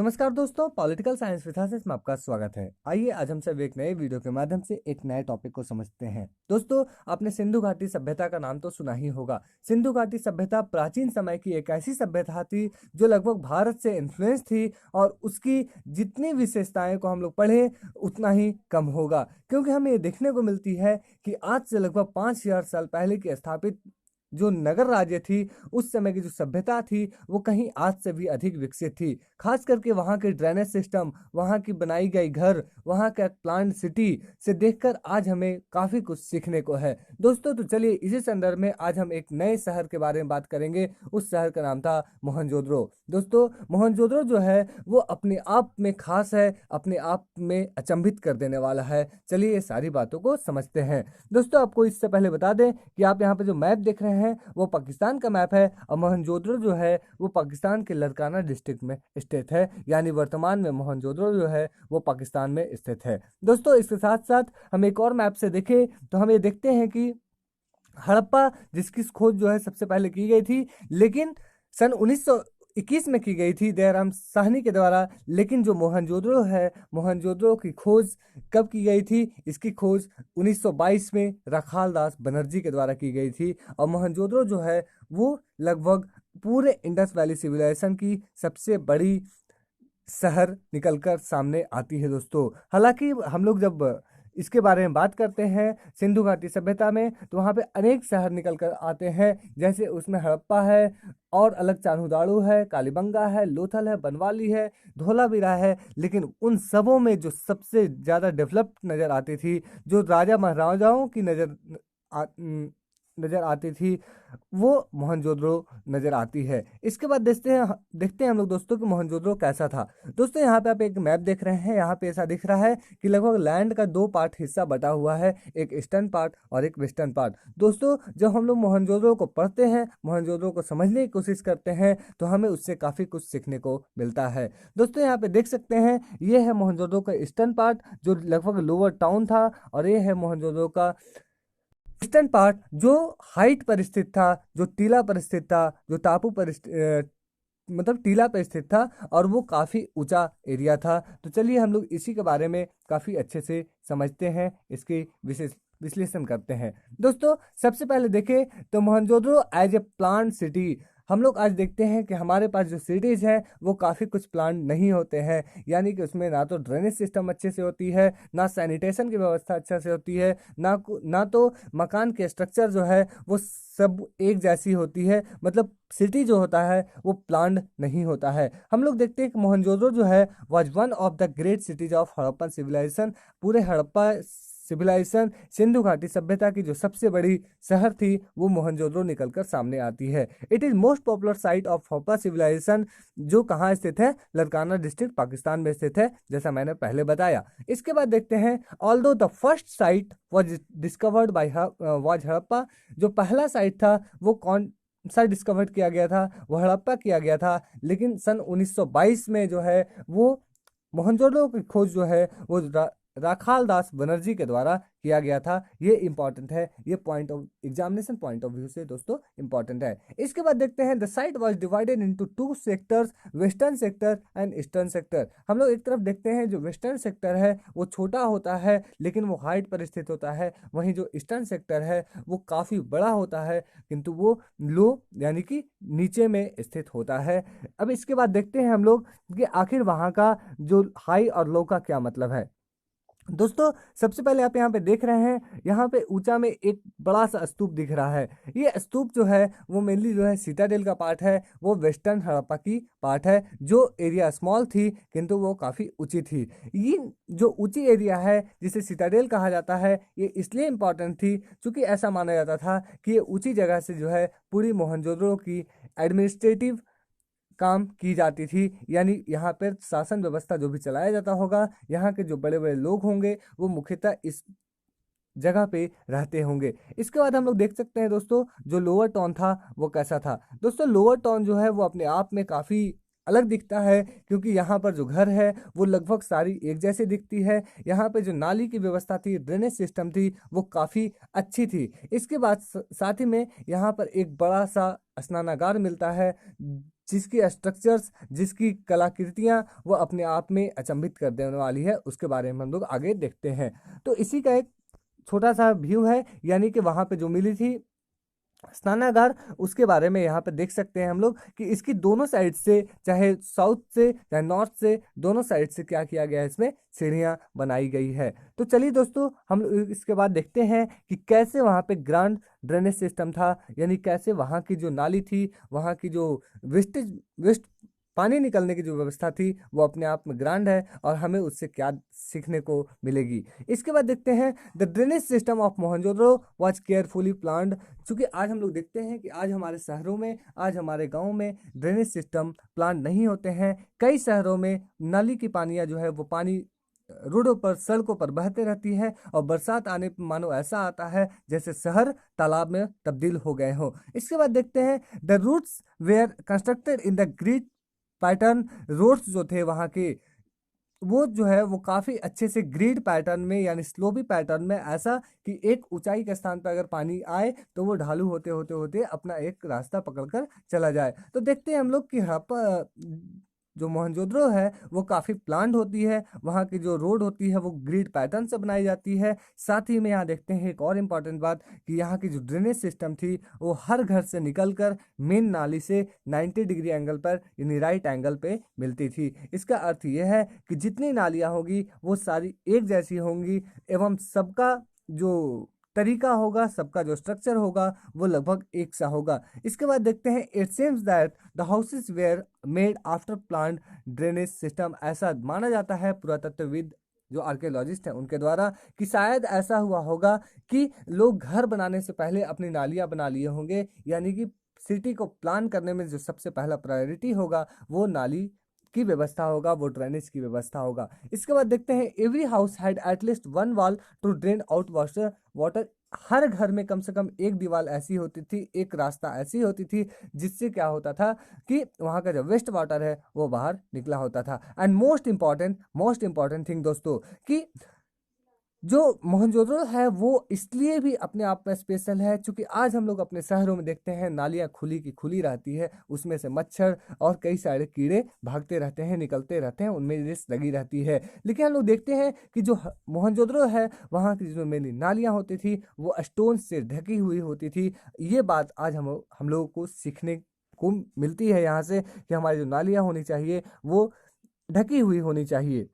नमस्कार दोस्तों, political science with हर्षित में आपका स्वागत है। आइए आज हम सब एक नए वीडियो के माध्यम से एक नए टॉपिक को समझते हैं। दोस्तों, आपने सिंधु घाटी सभ्यता का नाम तो सुना ही होगा। सिंधु घाटी सभ्यता प्राचीन समय की एक ऐसी सभ्यता थी जो लगभग भारत से इन्फ्लुएंस थी और उसकी जितनी विशेषताएं को हम लोग पढ़े उतना ही कम होगा, क्योंकि हमें ये देखने को मिलती है कि आज से लगभग 5000 साल पहले की स्थापित जो नगर राज्य थी, उस समय की जो सभ्यता थी वो कहीं आज से भी अधिक विकसित थी। खास करके वहाँ के ड्रेनेज सिस्टम, वहाँ की बनाई गई घर, वहाँ का प्लांट सिटी से देखकर आज हमें काफ़ी कुछ सीखने को है। दोस्तों, तो चलिए इसी संदर्भ में आज हम एक नए शहर के बारे में बात करेंगे। उस शहर का नाम था मोहनजोदड़ो। दोस्तों, मोहनजोदड़ो जो है वो अपने आप में खास है, अपने आप में अचंभित कर देने वाला है। चलिए ये सारी बातों को समझते हैं। दोस्तों, आपको इससे पहले बता दें कि आप यहाँ पे जो मैप देख रहे हैं वो पाकिस्तान का मैप है और मोहनजोदड़ो जो है वो पाकिस्तान के लड़काना डिस्ट्रिक्ट में स्थित है। यानी वर्तमान में मोहनजोदड़ो जो है वो पाकिस्तान में स्थित है। दोस्तों, इसके साथ साथ हम एक और मैप से देखें तो हम ये देखते हैं कि हड़प्पा जिसकी खोज जो है सबसे पहले की गई थी, लेकिन सन 1921 में की गई थी दयाराम साहनी के द्वारा। लेकिन जो मोहनजोदड़ो है, मोहनजोदड़ो की खोज कब की गई थी? इसकी खोज 1922 में राखाल दास बनर्जी के द्वारा की गई थी। और मोहनजोदड़ो जो है वो लगभग पूरे इंडस वैली सिविलाइजेशन की सबसे बड़ी शहर निकलकर सामने आती है। दोस्तों, हालांकि हम लोग जब इसके बारे में बात करते हैं सिंधु घाटी सभ्यता में, तो वहाँ पे अनेक शहर निकल कर आते हैं। जैसे उसमें हड़प्पा है और अलग चान्होदाड़ो है, कालीबंगा है, लोथल है, बनवाली है, धोलावीरा है। लेकिन उन सबों में जो सबसे ज़्यादा डेवलप्ड नज़र आती थी, जो राजा महाराजाओं की नज़र आती थी, वो मोहनजोदड़ो नज़र आती है। इसके बाद देखते हैं हम लोग दोस्तों कि मोहनजोदड़ो कैसा था। दोस्तों, यहाँ पे आप एक मैप देख रहे हैं। यहाँ पे ऐसा दिख रहा है कि लगभग लैंड का दो पार्ट हिस्सा बटा हुआ है, एक ईस्टर्न पार्ट और एक वेस्टर्न पार्ट। दोस्तों, जब हम लोग मोहनजोदड़ो को पढ़ते हैं, मोहनजोदड़ो को समझने की कोशिश करते हैं, तो हमें उससे काफ़ी कुछ सीखने को मिलता है। दोस्तों, यहाँ पे देख सकते हैं ये है मोहनजोदड़ो का ईस्टर्न पार्ट जो लगभग लोअर टाउन था, और ये है मोहनजोदड़ो का ईस्टर्न पार्ट जो हाइट पर स्थित था, जो टीला पर स्थित था, जो टापू पर मतलब टीला पर स्थित था, और वो काफ़ी ऊंचा एरिया था। तो चलिए हम लोग इसी के बारे में काफ़ी अच्छे से समझते हैं, इसकी विशेष विश्लेषण करते हैं। दोस्तों, सबसे पहले देखें तो Mohenjodaro as a plant city, हम लोग आज देखते हैं कि हमारे पास जो सिटीज़ हैं वो काफ़ी कुछ प्लांट नहीं होते हैं। यानी कि उसमें ना तो ड्रेनेज सिस्टम अच्छे से होती है, ना सैनिटेशन की व्यवस्था अच्छे से होती है, ना तो मकान के स्ट्रक्चर जो है वो सब एक जैसी होती है। मतलब सिटी जो होता है वो प्लान्ड नहीं होता है। हम लोग देखते हैं कि मोहनजोदड़ो जो है was one of the great cities of Harappan civilization. पूरे हड़प्पा सिविलाइजेशन, सिंधु घाटी सभ्यता की जो सबसे बड़ी शहर थी वो मोहनजोदड़ो निकलकर सामने आती है। It is most popular site of Harappa civilization, जो कहाँ स्थित है? लड़काना डिस्ट्रिक्ट पाकिस्तान में स्थित है, जैसा मैंने पहले बताया। इसके बाद देखते हैं although the first sight was discovered by was Harappa, जो पहला साइट था वो कौन सा डिस्कवर्ड किया गया था? वो हड़प्पा किया गया था। लेकिन सन 1922 में जो है वो मोहनजोदड़ो की खोज जो है वो राखाल दास बनर्जी के द्वारा किया गया था। ये इंपॉर्टेंट है, ये point of examination point of view से दोस्तों इंपॉर्टेंट है। इसके बाद देखते हैं the site was divided into two sectors, western sector and eastern sector. हम लोग एक तरफ देखते हैं जो वेस्टर्न सेक्टर है वो छोटा होता है लेकिन वो हाइट पर स्थित होता है, वहीं जो ईस्टर्न सेक्टर है वो काफ़ी बड़ा होता है किंतु वो लो यानी कि नीचे में स्थित होता है। अब इसके बाद देखते हैं हम लोग कि आखिर वहाँ का जो हाई और लो का क्या मतलब है। दोस्तों, सबसे पहले आप यहाँ पे देख रहे हैं, यहाँ पे ऊंचा में एक बड़ा सा स्तूप दिख रहा है। ये स्तूप जो है वो मेनली जो है सिटाडेल का पार्ट है, वो वेस्टर्न हड़प्पा की पार्ट है, जो एरिया स्मॉल थी किंतु वो काफ़ी ऊंची थी। ये जो ऊंची एरिया है जिसे सिटाडेल कहा जाता है, ये इसलिए इम्पॉर्टेंट थी क्योंकि ऐसा माना जाता था कि ये ऊंची जगह से जो है पूरी मोहनजोदड़ो की एडमिनिस्ट्रेटिव काम की जाती थी। यानी यहाँ पर शासन व्यवस्था जो भी चलाया जाता होगा, यहाँ के जो बड़े बड़े लोग होंगे वो मुख्यतः इस जगह पे रहते होंगे। इसके बाद हम लोग देख सकते हैं दोस्तों जो लोअर टाउन था वो कैसा था। दोस्तों, लोअर टाउन जो है वो अपने आप में काफ़ी अलग दिखता है, क्योंकि यहाँ पर जो घर है वो लगभग सारी एक जैसी दिखती है। यहाँ पे जो नाली की व्यवस्था थी, ड्रेनेज सिस्टम थी, वो काफ़ी अच्छी थी। इसके बाद साथ ही में यहाँ पर एक बड़ा सा स्नानागार मिलता है, जिसकी स्ट्रक्चर्स, जिसकी कलाकृतियाँ वो अपने आप में अचंभित कर देने वाली है, उसके बारे में हम लोग आगे देखते हैं। तो इसी का एक छोटा सा व्यू है, यानी कि वहाँ पे जो मिली थी स्नानागार, उसके बारे में यहाँ पे देख सकते हैं हम लोग कि इसकी दोनों साइड से, चाहे साउथ से चाहे नॉर्थ से, दोनों साइड से क्या किया गया है, इसमें सीढ़ियाँ बनाई गई है। तो चलिए दोस्तों, हम लोग इसके बाद देखते हैं कि कैसे वहाँ पे ग्रांड ड्रेनेज सिस्टम था, यानी कैसे वहाँ की जो नाली थी, वहाँ की जो वेस्टेज वेस्ट पानी निकलने की जो व्यवस्था थी, वो अपने आप में ग्रांड है और हमें उससे क्या सीखने को मिलेगी। इसके बाद देखते हैं the drainage system of Mohenjodaro was carefully planned. चूंकि आज हम लोग देखते हैं कि आज हमारे शहरों में, आज हमारे गाँव में ड्रेनेज सिस्टम प्लान नहीं होते हैं। कई शहरों में नाली की पानियाँ जो है वो पानी रोडों पर, सड़कों पर बहते रहती है और बरसात आने पर मानो ऐसा आता है जैसे शहर तालाब में तब्दील हो गए हो। इसके बाद देखते हैं the routes were constructed in the grid pattern. Roads जो थे वहाँ के, वो जो है वो काफ़ी अच्छे से ग्रिड पैटर्न में, यानी स्लोपी पैटर्न में, ऐसा कि एक ऊंचाई के स्थान पर अगर पानी आए तो वो ढालू होते होते होते अपना एक रास्ता पकड़कर चला जाए। तो देखते हैं हम लोग कि हड़प्पा जो मोहनजोदड़ो है वो काफ़ी प्लान्ड होती है, वहाँ की जो रोड होती है वो ग्रिड पैटर्न से बनाई जाती है। साथ ही में यहाँ देखते हैं एक और इम्पॉर्टेंट बात कि यहाँ की जो ड्रेनेज सिस्टम थी वो हर घर से निकलकर मेन नाली से 90 डिग्री एंगल पर, यानी राइट एंगल पे मिलती थी। इसका अर्थ यह है कि जितनी नालियाँ होगी वो सारी एक जैसी होंगी एवं सबका जो तरीका होगा, सबका जो स्ट्रक्चर होगा वो लगभग एक सा होगा। इसके बाद देखते हैं it seems that the houses were made after plant drainage system. ऐसा माना जाता है पुरातत्वविद जो आर्कियोलॉजिस्ट हैं उनके द्वारा कि शायद ऐसा हुआ होगा कि लोग घर बनाने से पहले अपनी नालियाँ बना लिए होंगे, यानी कि सिटी को प्लान करने में जो सबसे पहला प्रायोरिटी होगा वो नाली की व्यवस्था होगा, वो ड्रेनेज की व्यवस्था होगा। इसके बाद देखते हैं every house had at least one wall to drain out water. हर घर में कम से कम एक दीवार ऐसी होती थी, एक रास्ता ऐसी होती थी जिससे क्या होता था कि वहाँ का जो वेस्ट वाटर है वो बाहर निकला होता था। एंड मोस्ट इंपॉर्टेंट थिंग दोस्तों, कि जो मोहनजोदड़ो है वो इसलिए भी अपने आप में स्पेशल है क्योंकि आज हम लोग अपने शहरों में देखते हैं नालियाँ खुली की खुली रहती है, उसमें से मच्छर और कई सारे कीड़े भागते रहते हैं, निकलते रहते हैं, उनमें रिस्क लगी रहती है। लेकिन हम लोग देखते हैं कि जो मोहनजोदड़ो है वहाँ की जो मेरी नालियाँ होती थी वो स्टोन से ढकी हुई होती थी। ये बात आज हम लोगों को सीखने को मिलती है यहाँ से कि हमारी जो नालियाँ होनी चाहिए वो ढकी हुई होनी चाहिए।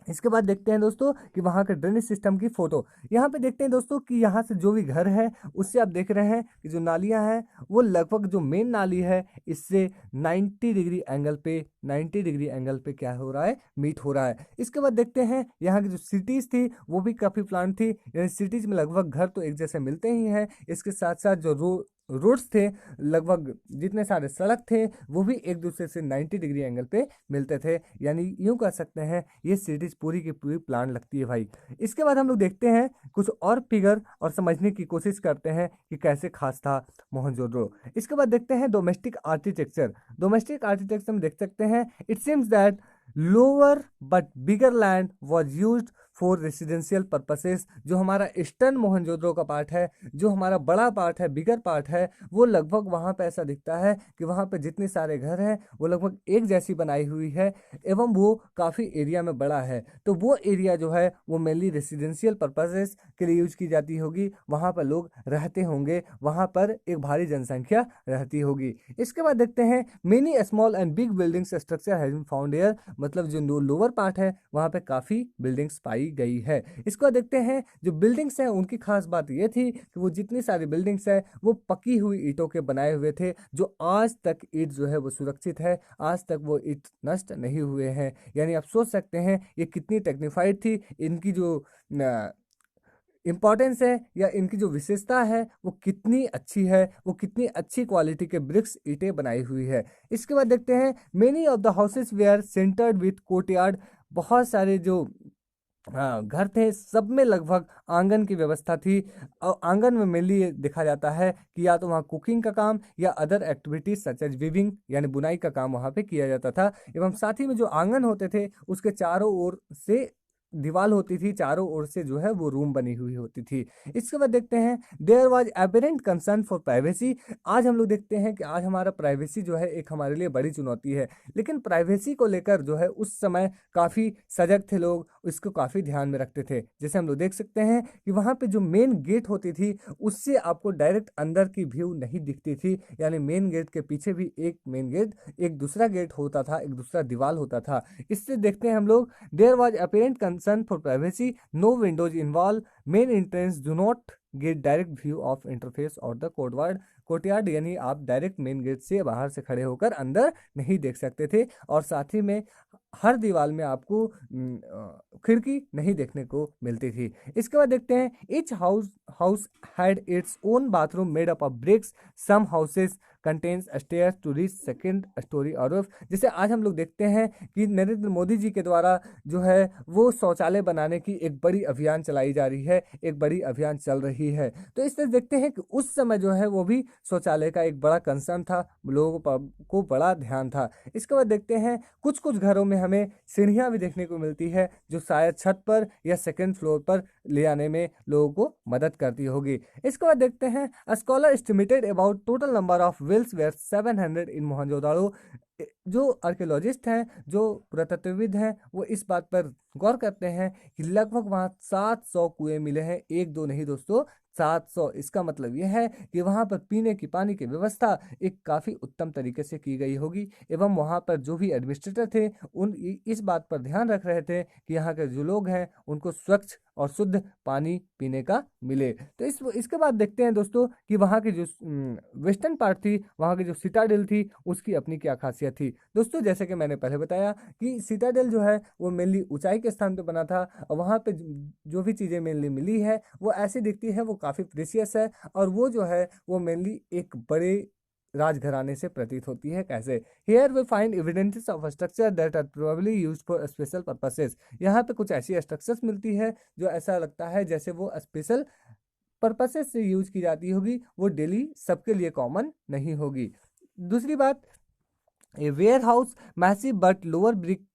इसके बाद देखते हैं दोस्तों कि वहाँ के ड्रेनेज सिस्टम की फोटो। यहाँ पे देखते हैं दोस्तों कि यहाँ से जो भी घर है उससे आप देख रहे हैं कि जो नालियाँ हैं वो लगभग जो मेन नाली है इससे 90 डिग्री एंगल पे, 90 डिग्री एंगल पे क्या हो रहा है, मीट हो रहा है। इसके बाद देखते हैं यहाँ की जो सिटीज़ थी वो भी काफ़ी प्लान थी, यानी सिटीज़ में लगभग घर तो एक जैसे मिलते ही हैं। इसके साथ साथ जो रोड्स थे, लगभग जितने सारे सड़क थे वो भी एक दूसरे से 90 डिग्री एंगल पे मिलते थे, यानी यूँ कह सकते हैं ये सिटीज़ पूरी की पूरी प्लान लगती है भाई। इसके बाद हम लोग देखते हैं कुछ और फिगर और समझने की कोशिश करते हैं कि कैसे खास था मोहनजोदड़ो। इसके बाद देखते हैं डोमेस्टिक आर्किटेक्चर। डोमेस्टिक आर्किटेक्चर में देख सकते हैं it seems that lower but bigger land was used for residential purposes. जो हमारा ईस्टर्न मोहनजोदड़ो का पार्ट है, जो हमारा बड़ा पार्ट है, बिगर पार्ट है, वो लगभग वहाँ पे ऐसा दिखता है कि वहाँ पे जितने सारे घर हैं वो लगभग एक जैसी बनाई हुई है एवं वो काफ़ी एरिया में बड़ा है। तो वो एरिया जो है वो मेनली रेसिडेंशियल पर्पसेस के लिए यूज की जाती होगी, वहाँ पर लोग रहते होंगे, वहाँ पर एक भारी जनसंख्या रहती होगी। इसके बाद देखते हैं many small and big buildings structure has been found here. मतलब जो लोअर पार्ट है वहाँ पे काफ़ी बिल्डिंग्स पाई गई है। इसको बाद देखते हैं जो बिल्डिंग्स हैं उनकी खास बात ये थी कि वो जितनी सारी बिल्डिंग्स है वो पकी हुई ईंटों के बनाए हुए थे, जो आज तक ईंट जो है वो सुरक्षित है, आज तक वो ईंट नष्ट नहीं हुए हैं। यानी आप सोच सकते हैं ये कितनी टेक्निफाइड थी, इनकी जो इम्पॉर्टेंस है या इनकी जो विशेषता है वो कितनी अच्छी है, वो कितनी अच्छी क्वालिटी के ब्रिक्स ईंटें बनाई हुई है। इसके बाद देखते हैं many of the houses were centred with courtyard. बहुत सारे जो घर थे सब में लगभग आंगन की व्यवस्था थी और आंगन में मेनली ये देखा जाता है कि या तो वहाँ कुकिंग का काम या other activities such as weaving यानी बुनाई का काम वहाँ पे किया जाता था। एवं साथ ही में जो आंगन होते थे उसके चारों ओर से दीवार होती थी, चारों ओर से जो है वो रूम बनी हुई होती थी। इसके बाद देखते हैं there was apparent concern for privacy. आज हम लोग देखते हैं कि आज हमारा प्राइवेसी जो है एक हमारे लिए बड़ी चुनौती है, लेकिन प्राइवेसी को लेकर जो है उस समय काफ़ी सजग थे लोग, इसको काफ़ी ध्यान में रखते थे। जैसे हम लोग देख सकते हैं कि वहाँ पे जो मेन गेट होती थी उससे आपको डायरेक्ट अंदर की व्यू नहीं दिखती थी, यानी मेन गेट के पीछे भी एक मेन गेट, एक दूसरा गेट होता था, एक दूसरा दीवार होता था। इससे देखते हैं हम लोग there was apparent concern for privacy, no windows involve, main entrance do not get direct view of interface और द कोर्टयार्ड, यानी आप डायरेक्ट मेन गेट से बाहर से खड़े होकर अंदर नहीं देख सकते थे। और साथ ही में हर दीवार में आपको खिड़की नहीं देखने को मिलती थी। इसके बाद देखते हैं each house had its own bathroom made up of bricks, some houses contains stairs to reach second storey और रूफ। जैसे आज हम लोग देखते हैं कि नरेंद्र मोदी जी के द्वारा जो है वो शौचालय बनाने की एक बड़ी अभियान चलाई जा रही है, एक बड़ी अभियान चल रही है। तो इस तरह देखते हैं कि उस समय जो है वो भी शौचालय का एक बड़ा कंसर्न था, लोगों को बड़ा ध्यान था। इसके बाद देखते हैं कुछ कुछ घरों में हमें सीढ़ियाँ भी देखने को मिलती है, जो शायद छत पर या सेकेंड फ्लोर पर ले आने में लोगों को मदद करती होगी। इसके बाद देखते हैं scholar estimated about total number of wells were 700 in Mohenjodaro. जो आर्कियोलॉजिस्ट हैं, जो पुरातत्वविद हैं, वो इस बात पर गौर करते हैं कि लगभग वहाँ 700 कुएं मिले हैं, एक दो नहीं दोस्तों, 700। इसका मतलब यह है कि वहाँ पर पीने की पानी की व्यवस्था एक काफ़ी उत्तम तरीके से की गई होगी, एवं वहाँ पर जो भी एडमिनिस्ट्रेटर थे उन इस बात पर ध्यान रख रहे थे कि यहाँ के जो लोग हैं उनको स्वच्छ और शुद्ध पानी पीने का मिले। तो इसके बाद देखते हैं दोस्तों कि वहाँ की जो वेस्टर्न पार्ट थी, वहाँ की जो सिटाडेल थी, उसकी अपनी क्या खासियत थी। दोस्तों जैसे कि मैंने पहले बताया कि सिटाडेल जो है वो मेनली ऊंचाई के स्थान पे बना था, और वहाँ पे जो भी चीज़ें मेनली मिली है वो ऐसी दिखती है, वो काफ़ी प्रीशियस है, और वो जो है वो मेनली एक बड़े राजघराने से प्रतीत होती है। कैसे? Here we find evidences of structure that are probably used for special purposes. यहाँ पे कुछ ऐसी स्ट्रक्चर्स मिलती है जो ऐसा लगता है जैसे वो स्पेशल पर्पसेस से यूज की जाती होगी, वो डेली सबके लिए कॉमन नहीं होगी। दूसरी बात, a warehouse massive but lower brick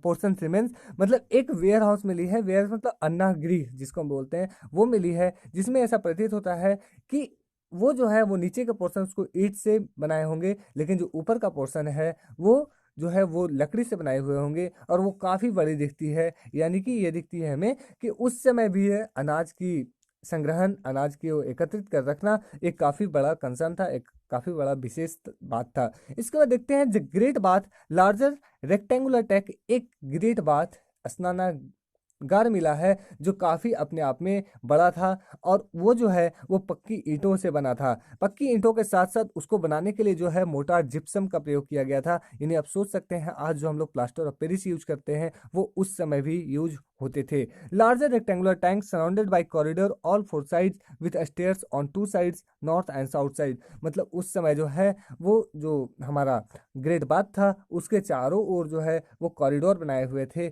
portion cements, मतलब एक वेयर हाउस मिली है, वेयर मतलब अन्नागृह जिसको हम बोलते हैं, वो मिली है, जिसमें ऐसा प्रतीत होता है कि वो जो है वो नीचे के पोर्शन उसको ईंट से बनाए होंगे, लेकिन जो ऊपर का पोर्शन है वो जो है वो लकड़ी से बनाए हुए होंगे, और वो काफ़ी बड़ी दिखती है। यानी कि ये दिखती है हमें कि उस समय भी है अनाज की संग्रहण, अनाज को एकत्रित कर रखना एक काफ़ी बड़ा कंसर्न था, एक काफ़ी बड़ा विशेष बात था। इसके बाद देखते हैं the great bath larger rectangular tank, एक ग्रेट बाथ स्नानागार मिला है जो काफ़ी अपने आप में बड़ा था, और वो जो है वो पक्की ईंटों से बना था। पक्की ईंटों के साथ साथ उसको बनाने के लिए जो है मोटार जिप्सम का प्रयोग किया गया था। इन्हें आप सोच सकते हैं आज जो हम लोग प्लास्टर ऑफ पेरिस यूज करते हैं वो उस समय भी यूज होते थे। Larger rectangular tank surrounded by corridor all four sides with stairs on two sides north and south side. मतलब उस समय जो है वो जो हमारा ग्रेट बाथ था उसके चारों ओर जो है वो कॉरिडोर बनाए हुए थे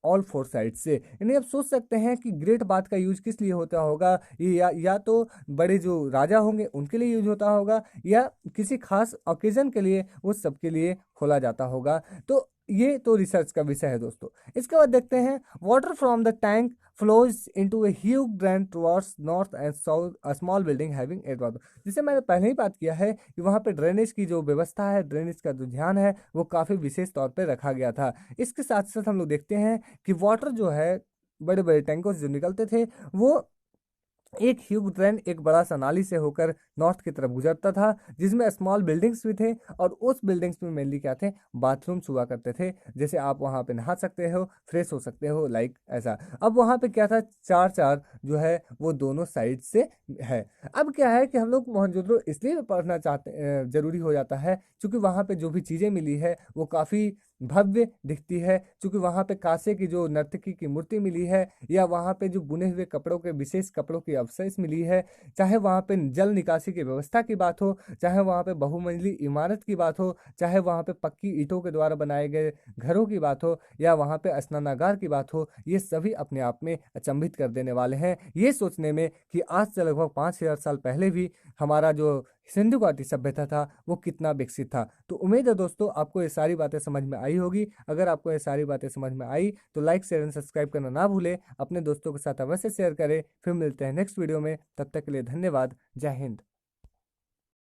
ऑल फोर साइड से। यानी आप सोच सकते हैं कि ग्रेट बाथ का यूज किस लिए होता होगा, ये या तो बड़े जो राजा होंगे उनके लिए यूज होता होगा, या किसी खास ओकेजन के लिए वो सबके लिए खोला जाता होगा। तो ये तो रिसर्च का विषय है दोस्तों। इसके बाद देखते हैं water from the tank flows into a huge drain towards north and south, a small building having 8 bath. जिसे मैंने पहले ही बात किया है कि वहाँ पे ड्रेनेज की जो व्यवस्था है, ड्रेनेज का जो ध्यान है वो काफ़ी विशेष तौर पे रखा गया था। इसके साथ साथ हम लोग देखते हैं कि वाटर जो है बड़े बड़े टैंकों से जो निकलते थे वो एक ह्यूज ट्रेन एक बड़ा सा नाली से होकर नॉर्थ की तरफ गुजरता था, जिसमें स्मॉल बिल्डिंग्स भी थे, और उस बिल्डिंग्स में मेनली क्या थे, बाथरूम्स हुआ करते थे। जैसे आप वहाँ पे नहा सकते हो, फ्रेश हो सकते हो, लाइक ऐसा। अब वहाँ पे क्या था, चार चार जो है वो दोनों साइड से है। अब क्या है कि हम लोग मोहनजोदड़ो इसलिए पढ़ना चाहते जरूरी हो जाता है क्योंकि वहाँ पे जो भी चीज़ें मिली है वो काफ़ी भव्य दिखती है। क्योंकि वहाँ पे कांसे की जो नर्तकी की मूर्ति मिली है, या वहाँ पे जो बुने हुए कपड़ों के विशेष कपड़ों की अवशेष मिली है, चाहे वहाँ पे जल निकासी की व्यवस्था की बात हो, चाहे वहाँ पे बहुमंजिली इमारत की बात हो, चाहे वहाँ पे पक्की ईंटों के द्वारा बनाए गए घरों की बात हो, या वहाँ पे स्नानागार की बात हो, ये सभी अपने आप में अचंभित कर देने वाले हैं। ये सोचने में कि आज से लगभग 5000 साल पहले भी हमारा जो सिंधु घाटी सभ्यता था वो कितना विकसित था। तो उम्मीद है दोस्तों आपको ये सारी बातें समझ में आई होगी। अगर आपको ये सारी बातें समझ में आई तो लाइक शेयर एंड सब्सक्राइब करना ना भूलें, अपने दोस्तों के साथ अवश्य शेयर करें। फिर मिलते हैं नेक्स्ट वीडियो में, तब तक के लिए धन्यवाद। जय हिंद।